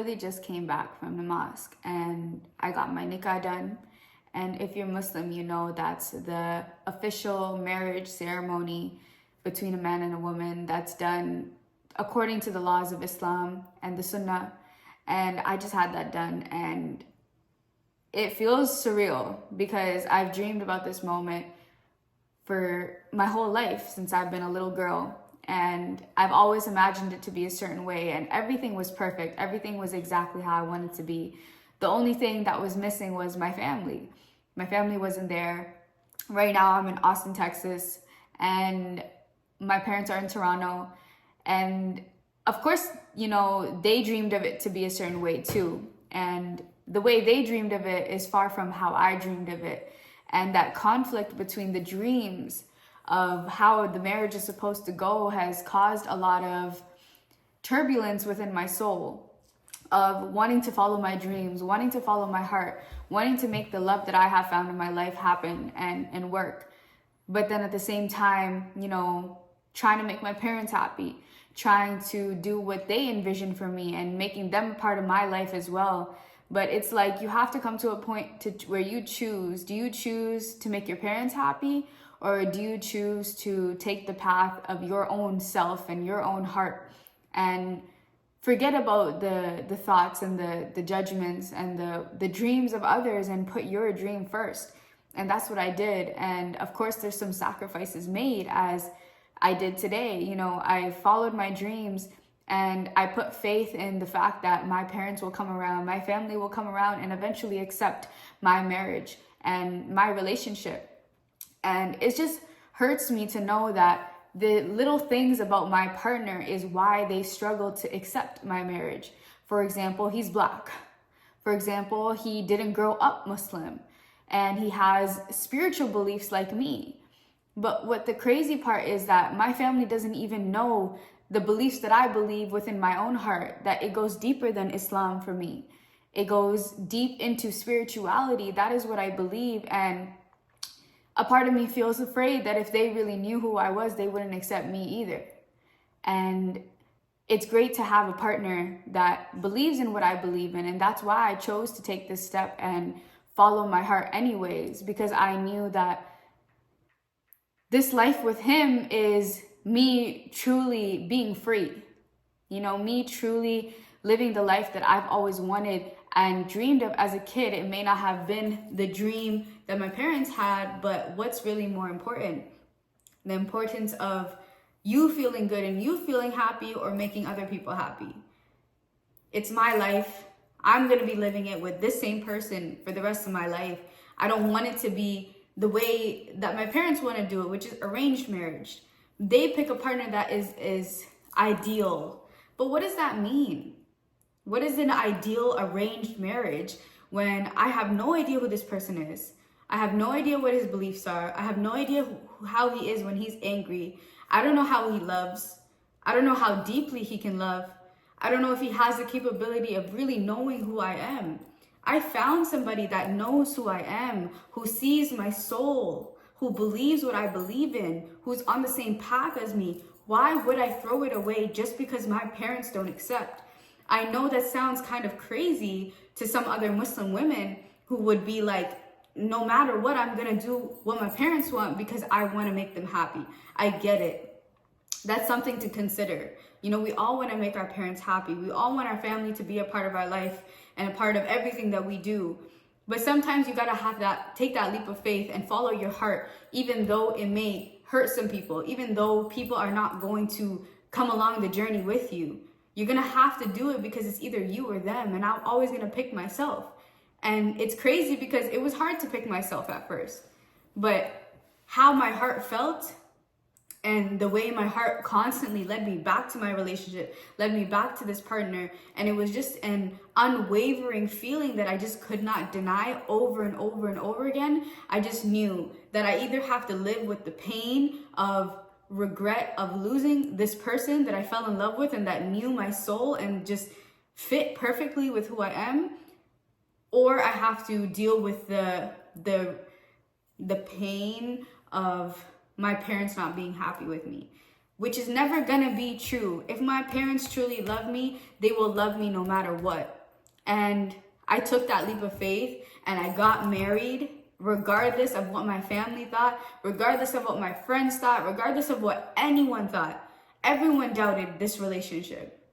literally just came back from the mosque and I got my nikah done. And if you're Muslim, you know that's the official marriage ceremony between a man and a woman that's done according to the laws of Islam and the Sunnah. And I just had that done, and it feels surreal because I've dreamed about this moment for my whole life since I've been a little girl. And I've always imagined it to be a certain way, and everything was perfect. Everything was exactly how I wanted it to be. The only thing that was missing was my family. My family wasn't there. Right now I'm in Austin, Texas, and my parents are in Toronto. And of course, you know, they dreamed of it to be a certain way too. And the way they dreamed of it is far from how I dreamed of it. And that conflict between the dreams of how the marriage is supposed to go has caused a lot of turbulence within my soul, of wanting to follow my dreams, wanting to follow my heart, wanting to make the love that I have found in my life happen and work. But then at the same time, you know, trying to make my parents happy, trying to do what they envision for me and making them a part of my life as well. But it's like you have to come to a point where you choose. Do you choose to make your parents happy, or do you choose to take the path of your own self and your own heart and forget about the thoughts and the judgments and the dreams of others and put your dream first? And that's what I did. And of course, there's some sacrifices made, as I did today. You know, I followed my dreams and I put faith in the fact that my parents will come around, my family will come around and eventually accept my marriage and my relationship. And it just hurts me to know that the little things about my partner is why they struggle to accept my marriage. For example, he's Black. For example, he didn't grow up Muslim and he has spiritual beliefs like me. But what the crazy part is that my family doesn't even know the beliefs that I believe within my own heart, that it goes deeper than Islam for me. It goes deep into spirituality. That is what I believe. And a part of me feels afraid that if they really knew who I was, they wouldn't accept me either. And it's great to have a partner that believes in what I believe in. And that's why I chose to take this step and follow my heart anyways, because I knew that this life with him is me truly being free. You know, me truly living the life that I've always wanted and dreamed of as a kid. It may not have been the dream that my parents had, but what's really more important? The importance of you feeling good and you feeling happy, or making other people happy. It's my life. I'm going to be living it with this same person for the rest of my life. I don't want it to be the way that my parents want to do it, which is arranged marriage. They pick a partner that is ideal. But what does that mean? What is an ideal arranged marriage when I have no idea who this person is? I have no idea what his beliefs are. I have no idea how he is when he's angry. I don't know how he loves. I don't know how deeply he can love. I don't know if he has the capability of really knowing who I am. I found somebody that knows who I am, who sees my soul, who believes what I believe in, who's on the same path as me. Why would I throw it away just because my parents don't accept? I know that sounds kind of crazy to some other Muslim women who would be like, no matter what, I'm going to do what my parents want because I want to make them happy. I get it. That's something to consider. You know, we all want to make our parents happy. We all want our family to be a part of our life and a part of everything that we do. But sometimes you got to take that leap of faith and follow your heart, even though it may hurt some people, even though people are not going to come along the journey with you. You're going to have to do it because it's either you or them. And I'm always going to pick myself. And it's crazy because it was hard to pick myself at first. But how my heart felt and the way my heart constantly led me back to my relationship, led me back to this partner. And it was just an unwavering feeling that I just could not deny over and over and over again. I just knew that I either have to live with the pain of regret of losing this person that I fell in love with and that knew my soul and just fit perfectly with who I am, or I have to deal with the pain of my parents not being happy with me, which is never gonna be true. If my parents truly love me, they will love me no matter what. And I took that leap of faith and I got married, regardless of what my family thought, regardless of what my friends thought, regardless of what anyone thought. Everyone doubted this relationship.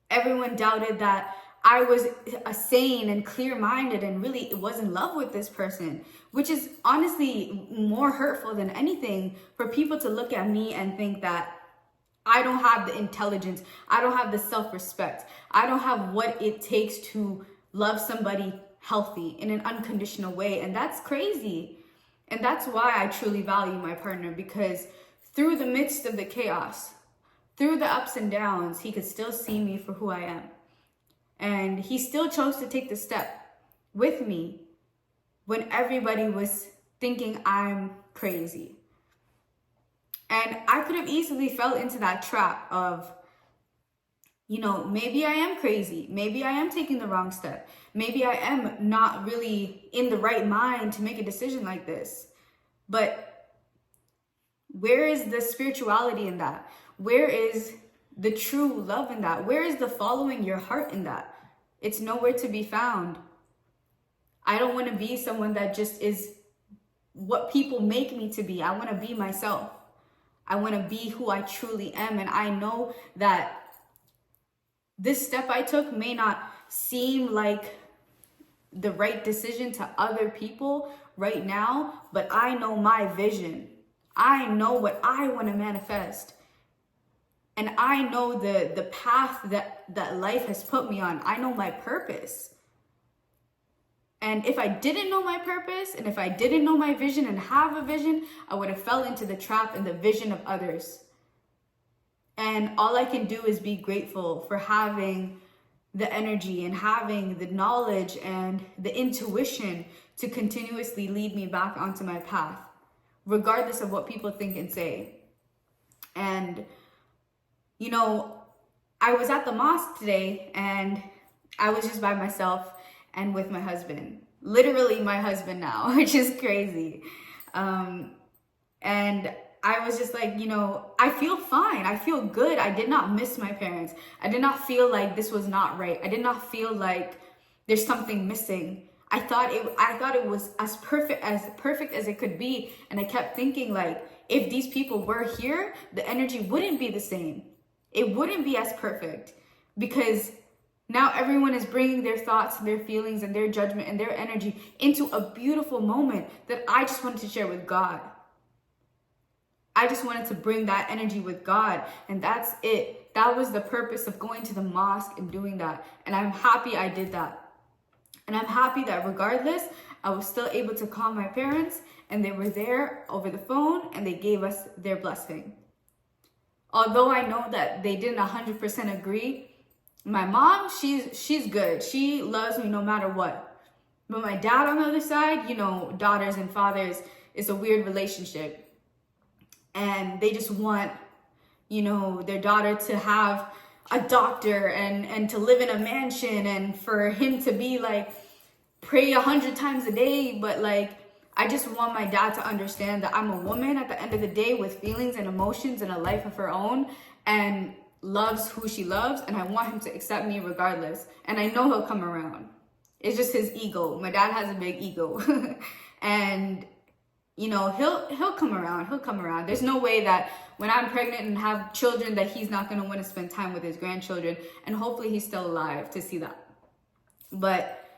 Everyone doubted that I was a sane and clear-minded and really was in love with this person, which is honestly more hurtful than anything, for people to look at me and think that I don't have the intelligence, I don't have the self-respect, I don't have what it takes to love somebody healthy in an unconditional way. And that's crazy. And that's why I truly value my partner, because through the midst of the chaos, through the ups and downs, he could still see me for who I am. And he still chose to take the step with me when everybody was thinking I'm crazy. And I could have easily fell into that trap of, you know, maybe I am crazy. Maybe I am taking the wrong step. Maybe I am not really in the right mind to make a decision like this. But where is the spirituality in that? Where is the true love in that? Where is the following your heart in that? It's nowhere to be found. I don't want to be someone that just is what people make me to be. I want to be myself. I want to be who I truly am. And I know that this step I took may not seem like the right decision to other people right now, but I know my vision. I know what I want to manifest. And I know the path that life has put me on. I know my purpose. And if I didn't know my purpose, and if I didn't know my vision and have a vision, I would have fell into the trap and the vision of others. And all I can do is be grateful for having the energy and having the knowledge and the intuition to continuously lead me back onto my path, regardless of what people think and say. And, you know, I was at the mosque today and I was just by myself and with my husband, literally my husband now, which is crazy. And I was just like, you know, I feel fine. I feel good. I did not miss my parents. I did not feel like this was not right. I did not feel like there's something missing. I thought it was as perfect as it could be. And I kept thinking, like, if these people were here, the energy wouldn't be the same. It wouldn't be as perfect, because now everyone is bringing their thoughts and their feelings and their judgment and their energy into a beautiful moment that I just wanted to share with God. I just wanted to bring that energy with God, and that's it. That was the purpose of going to the mosque and doing that. And I'm happy I did that. And I'm happy that regardless, I was still able to call my parents, and they were there over the phone and they gave us their blessing. Although I know that they didn't 100% agree, my mom, she's good. She loves me no matter what. But my dad on the other side, you know, daughters and fathers, is a weird relationship. And they just want, you know, their daughter to have a doctor and to live in a mansion, and for him to be like, pray 100 times a day. But like, I just want my dad to understand that I'm a woman at the end of the day with feelings and emotions and a life of her own, and loves who she loves, and I want him to accept me regardless. And I know he'll come around. It's just his ego. My dad has a big ego. And you know, he'll come around. He'll come around. There's no way that when I'm pregnant and have children that he's not going to want to spend time with his grandchildren. And hopefully he's still alive to see that. But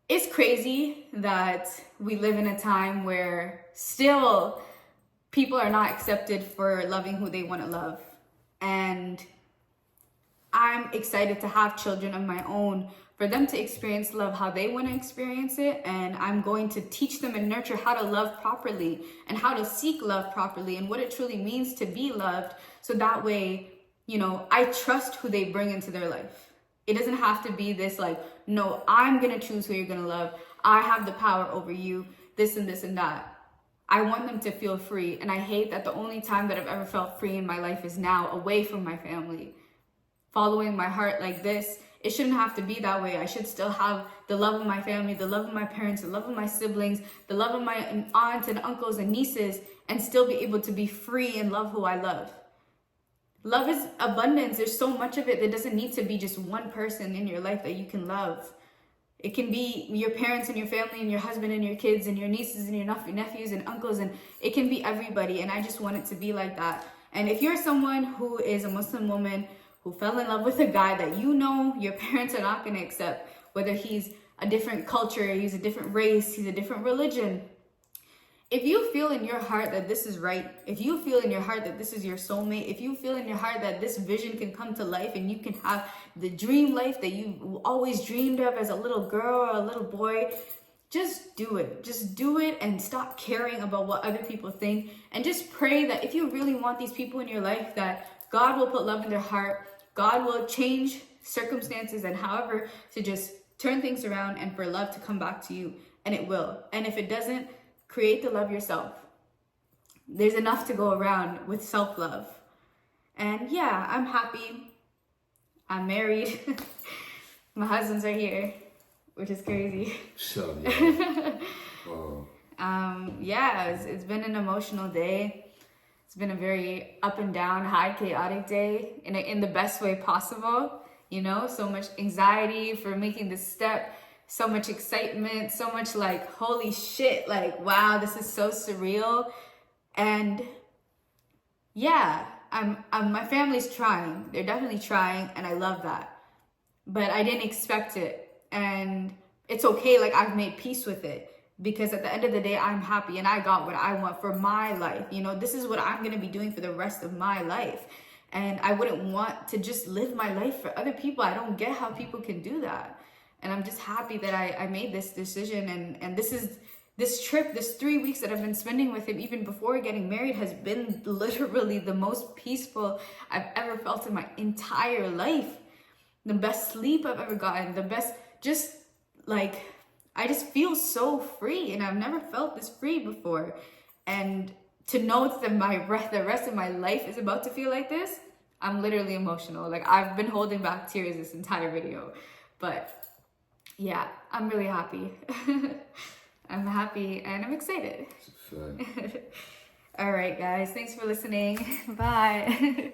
it's crazy that we live in a time where still people are not accepted for loving who they want to love. And I'm excited to have children of my own, for them to experience love how they want to experience it. And I'm going to teach them and nurture how to love properly and how to seek love properly and what it truly means to be loved. So that way, you know, I trust who they bring into their life. It doesn't have to be this like, no, I'm going to choose who you're going to love. I have the power over you, this and this and that. I want them to feel free. And I hate that the only time that I've ever felt free in my life is now, away from my family. Following my heart like this, it shouldn't have to be that way. I should still have the love of my family, the love of my parents, the love of my siblings, the love of my aunts and uncles and nieces, and still be able to be free and love who I love. Love is abundance. There's so much of it. There doesn't need to be just one person in your life that you can love. It can be your parents and your family and your husband and your kids and your nieces and your nephews and uncles, and it can be everybody. And I just want it to be like that. And if you're someone who is a Muslim woman who fell in love with a guy that you know your parents are not going to accept, whether he's a different culture, he's a different race, he's a different religion, if you feel in your heart that this is right, if you feel in your heart that this is your soulmate, if you feel in your heart that this vision can come to life and you can have the dream life that you always dreamed of as a little girl or a little boy, just do it. Just do it and stop caring about what other people think. And just pray that if you really want these people in your life, that God will put love in their heart. God will change circumstances and however to just turn things around and for love to come back to you. And it will. And if it doesn't, create the love yourself. There's enough to go around with self-love. And yeah, I'm happy. I'm married. My husband's right here, which is crazy. So, yeah. Wow. Yeah, it's been an emotional day. It's been a very up and down, high, chaotic day in the best way possible. You know, so much anxiety for making this step. So much excitement, so much like, holy shit, like, wow, this is so surreal. And yeah, my family's trying. They're definitely trying, and I love that. But I didn't expect it. And it's okay, like, I've made peace with it. Because at the end of the day, I'm happy and I got what I want for my life. You know, this is what I'm going to be doing for the rest of my life. And I wouldn't want to just live my life for other people. I don't get how people can do that. And I'm just happy that I made this decision. And this trip, this 3 weeks that I've been spending with him, even before getting married, has been literally the most peaceful I've ever felt in my entire life. The best sleep I've ever gotten, the best, just like, I just feel so free. And I've never felt this free before. And to know that the rest of my life is about to feel like this, I'm literally emotional. Like, I've been holding back tears this entire video. But yeah, I'm really happy. I'm happy and I'm excited. All right, guys. Thanks for listening. Bye.